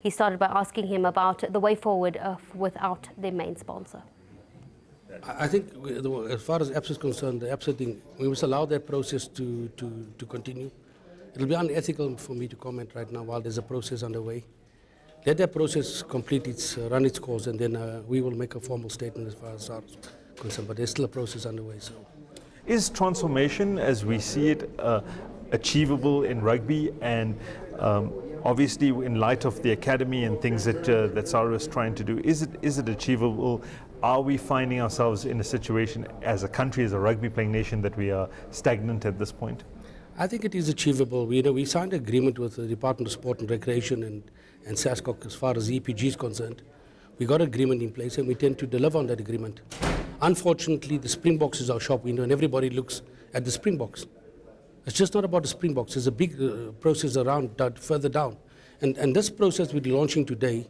He started by asking him about the way forward without their main sponsor. I think as far as APSA is concerned, the APSA thing, we must allow that process to continue. It will be unethical for me to comment right now while there's a process underway. Let that process complete run its course, and then we will make a formal statement as far as SARU is concerned. But there's still a process underway. So, is transformation, as we see it, achievable in rugby? And obviously, in light of the academy and things that SARU is trying to do, is it achievable? Are we finding ourselves in a situation as a country, as a rugby playing nation, that we are stagnant at this point? I think it is achievable. We signed an agreement with the Department of Sport and Recreation and SASCOC as far as the EPG is concerned. We got an agreement in place and we tend to deliver on that agreement. Unfortunately, the Springboks is our shop window and everybody looks at the Springboks. It's just not about the Springboks. There's a big process around that further down. And this process we're launching today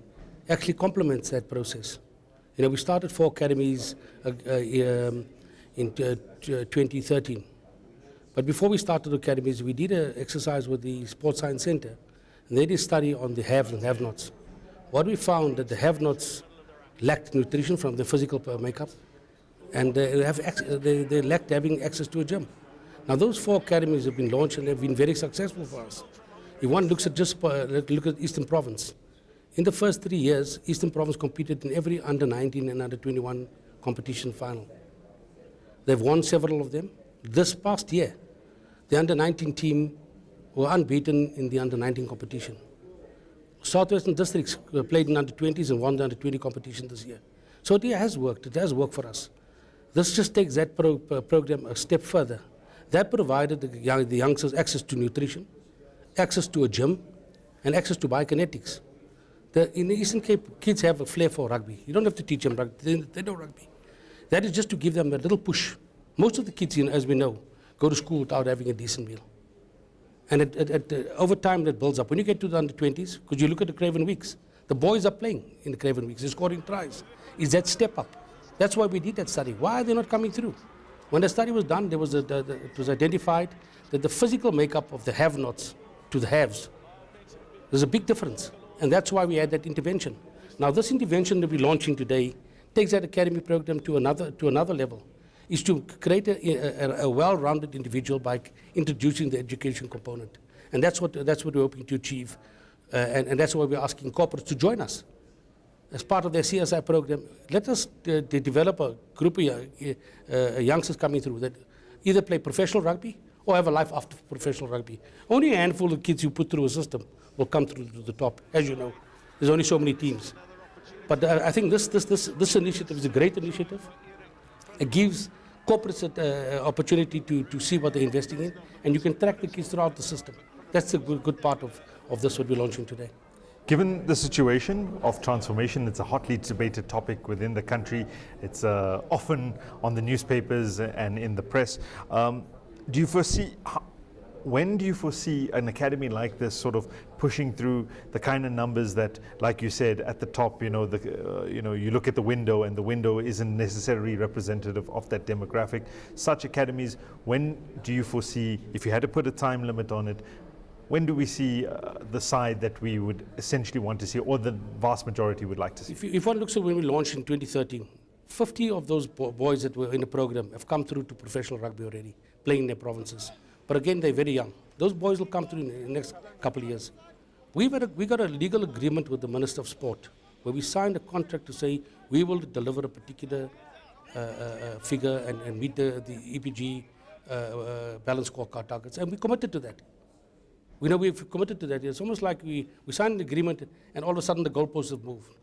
actually complements that process. We started 4 academies in 2013. But before we started the academies, we did an exercise with the Sports Science Center. And they did a study on the haves and have-nots. What we found that the have-nots lacked nutrition from the physical makeup, and they lacked having access to a gym. Now those 4 academies have been launched and have been very successful for us. If one looks at look at Eastern Province, in the first 3 years, Eastern Province competed in every under-19 and under-21 competition final. They've won several of them. This past year, the under-19 team were unbeaten in the under-19 competition. Southwestern Districts played in under-20s and won the under-20 competition this year. So it has worked. It has worked for us. This just takes that program a step further. That provided the youngsters access to nutrition, access to a gym, and access to biokinetics. In the Eastern Cape, kids have a flair for rugby. You don't have to teach them rugby. They know rugby. That is just to give them a little push. Most of the kids, as we know, go to school without having a decent meal. And over time, that builds up. When you get to the under-20s, because you look at the Craven Weeks, the boys are playing in the Craven Weeks. They're scoring tries. Is that step up? That's why we did that study. Why are they not coming through? When the study was done, it was identified that the physical makeup of the have-nots to the haves, there's a big difference. And that's why we had that intervention. Now, this intervention that we're launching today takes that academy program to another level. Is to create a well-rounded individual by introducing the education component. And that's what we're hoping to achieve. And that's why we're asking corporates to join us. As part of their CSI program, let us develop a group of youngsters coming through that either play professional rugby or have a life after professional rugby. Only a handful of kids you put through a system will come through to the top. As you know, there's only so many teams. But I think this initiative is a great initiative. It gives corporates an opportunity to see what they're investing in, and you can track the kids throughout the system. That's a good part of this what we're launching today. Given the situation of transformation, it's a hotly debated topic within the country. It's often on the newspapers and in the press. When do you foresee an academy like this sort of pushing through the kind of numbers that, like you said, at the top, you look at the window and the window isn't necessarily representative of that demographic? Such academies, when do you foresee, if you had to put a time limit on it, when do we see the side that we would essentially want to see, or the vast majority would like to see? If one looks at when we launched in 2013, 50 of those boys that were in the program have come through to professional rugby already, playing in their provinces. But again, they're very young. Those boys will come through in the next couple of years. We got a legal agreement with the Minister of Sport, where we signed a contract to say we will deliver a particular figure and meet the EPG balance scorecard targets, and we committed to that. We know we've committed to that. It's almost like we signed an agreement and all of a sudden the goalposts have moved.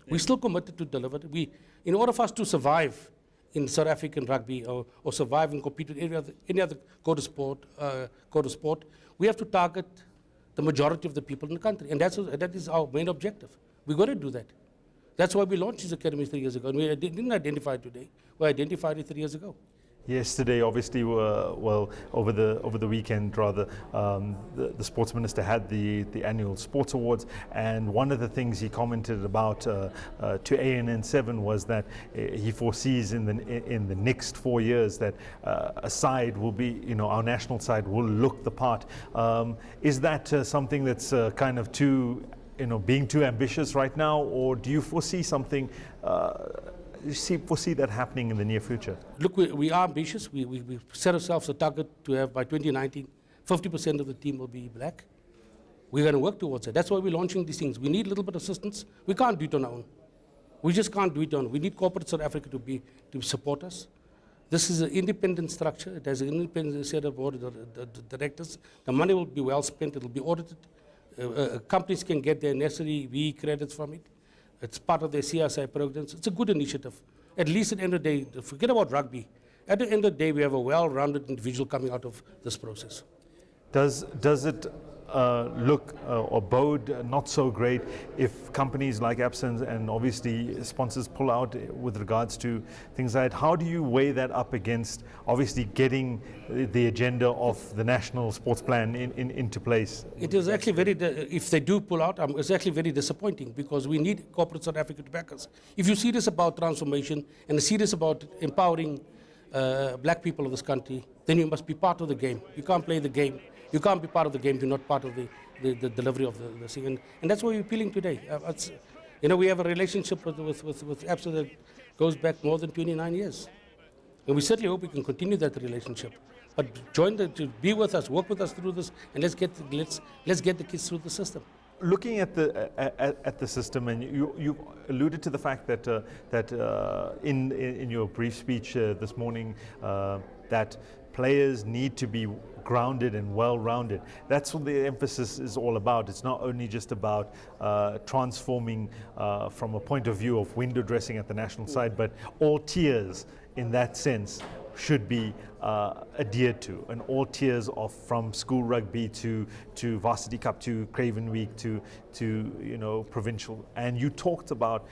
We're still committed to deliver it. In order for us to survive in South African rugby or survive and compete with any other code of sport, we have to target the majority of the people in the country. And that is our main objective. We've got to do that. That's why we launched these academies 3 years ago. And we didn't identify it today. We identified it 3 years ago. Yesterday, obviously, over the weekend, rather, the sports minister had the annual sports awards, and one of the things he commented about to ANN7 was that he foresees in the next 4 years that a side will be, our national side will look the part. Is that something that's kind of too being too ambitious right now, or do you foresee something? Foresee that happening in the near future? Look, we are ambitious. We set ourselves a target to have by 2019, 50% of the team will be black. We're going to work towards it. That's why we're launching these things. We need a little bit of assistance. We can't do it on our own. We just can't do it on our own. We need corporate South Africa to support us. This is an independent structure. It has an independent set of board of directors. The money will be well spent. It will be audited. Companies can get their necessary VE credits from it. It's part of their CSI programs. It's a good initiative. At least at the end of the day, forget about rugby. At the end of the day, we have a well-rounded individual coming out of this process. Does it look or bode not so great if companies like Absence and obviously sponsors pull out with regards to things like that? How do you weigh that up against obviously getting the agenda of the national sports plan into place? It is actually very, if they do pull out, it's actually very disappointing because we need corporate South Africa to back us. If you're serious about transformation and serious about empowering black people of this country, then you must be part of the game. You can't play the game. You can't be part of the game if you're not part of the delivery of the thing. And that's why we're appealing today. We have a relationship with ABSA that goes back more than 29 years. And we certainly hope we can continue that relationship. But be with us, work with us through this, and let's get the kids through the system. Looking at the system, and you alluded to the fact that in your brief speech this morning that players need to be grounded and well-rounded. That's what the emphasis is all about. It's not only just about transforming from a point of view of window dressing at the national side, but all tiers in that sense should be adhered to, and all tiers of from school rugby to varsity cup to Craven Week to provincial. And you talked about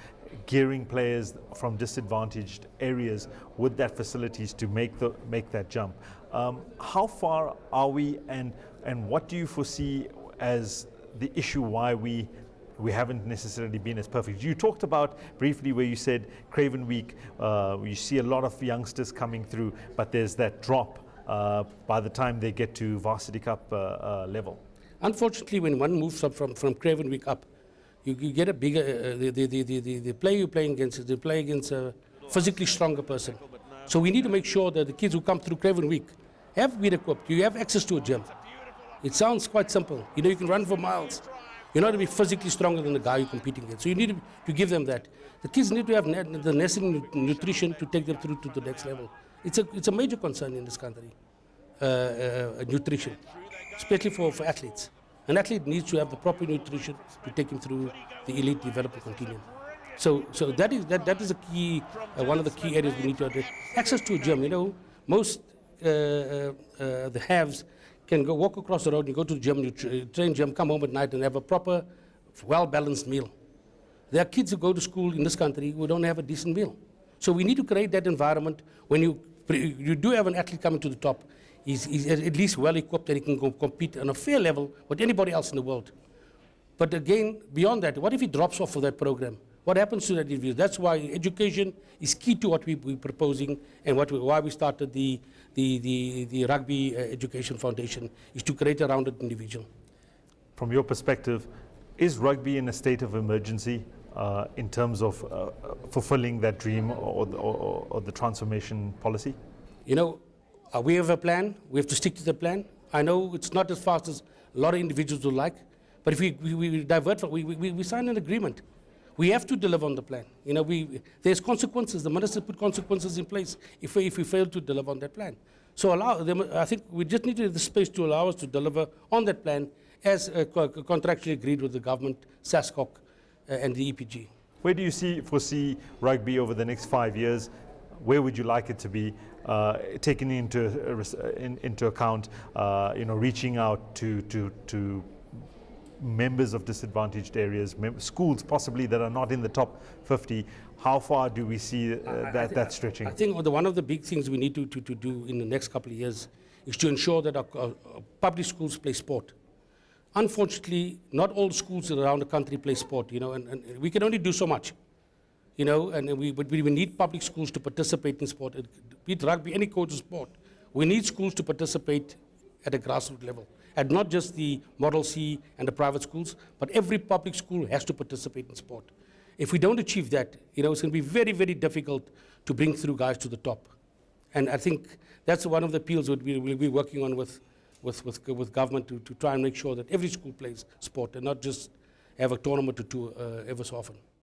gearing players from disadvantaged areas with that facilities to make that jump. How far are we, and what do you foresee as the issue why we haven't necessarily been as perfect? You talked about briefly where you said Craven Week, you see a lot of youngsters coming through, but there's that drop by the time they get to varsity cup level. Unfortunately, when one moves up from Craven Week up, you get a bigger, the player you're playing against is they play against a physically stronger person. So we need to make sure that the kids who come through Craven Week have been equipped. You have access to a gym. It sounds quite simple. You can run for miles. You're not to be physically stronger than the guy you're competing against. So you need to give them that. The kids need to have the necessary nutrition to take them through to the next level. It's a major concern in this country, nutrition, especially for athletes. An athlete needs to have the proper nutrition to take him through the elite development continuum. So that is a key, one of the key areas we need to address. Access to a gym. Most the haves can go walk across the road and go to the gym, you train gym, come home at night and have a proper, well-balanced meal. There are kids who go to school in this country who don't have a decent meal. So we need to create that environment when you do have an athlete coming to the top. He's at least well-equipped that he can go compete on a fair level with anybody else in the world. But again, beyond that, what if he drops off for that program? What happens to that individual? That's why education is key to what we're proposing, and why we started the Rugby Education Foundation, is to create a rounded individual. From your perspective, is rugby in a state of emergency in terms of fulfilling that dream or the transformation policy? We have a plan. We have to stick to the plan. I know it's not as fast as a lot of individuals would like, but if we divert, we sign an agreement. We have to deliver on the plan. There's consequences. The minister put consequences in place if we fail to deliver on that plan. So I think we just need the space to allow us to deliver on that plan as contractually agreed with the government, SASCOC, and the EPG. Where do you foresee rugby over the next 5 years? Where would you like it to be, taking into account, reaching out to members of disadvantaged areas, schools possibly that are not in the top 50? How far do we see that stretching? I think one of the big things we need to do in the next couple of years is to ensure that our public schools play sport. Unfortunately, not all schools around the country play sport, and we can only do so much. But we need public schools to participate in sport, be it rugby, any coach of sport. We need schools to participate at a grassroots level. and not just the Model C and the private schools, but every public school has to participate in sport. If we don't achieve that, it's going to be very, very difficult to bring through guys to the top. And I think that's one of the appeals that we'll be working on with government to try and make sure that every school plays sport and not just have a tournament or two ever so often.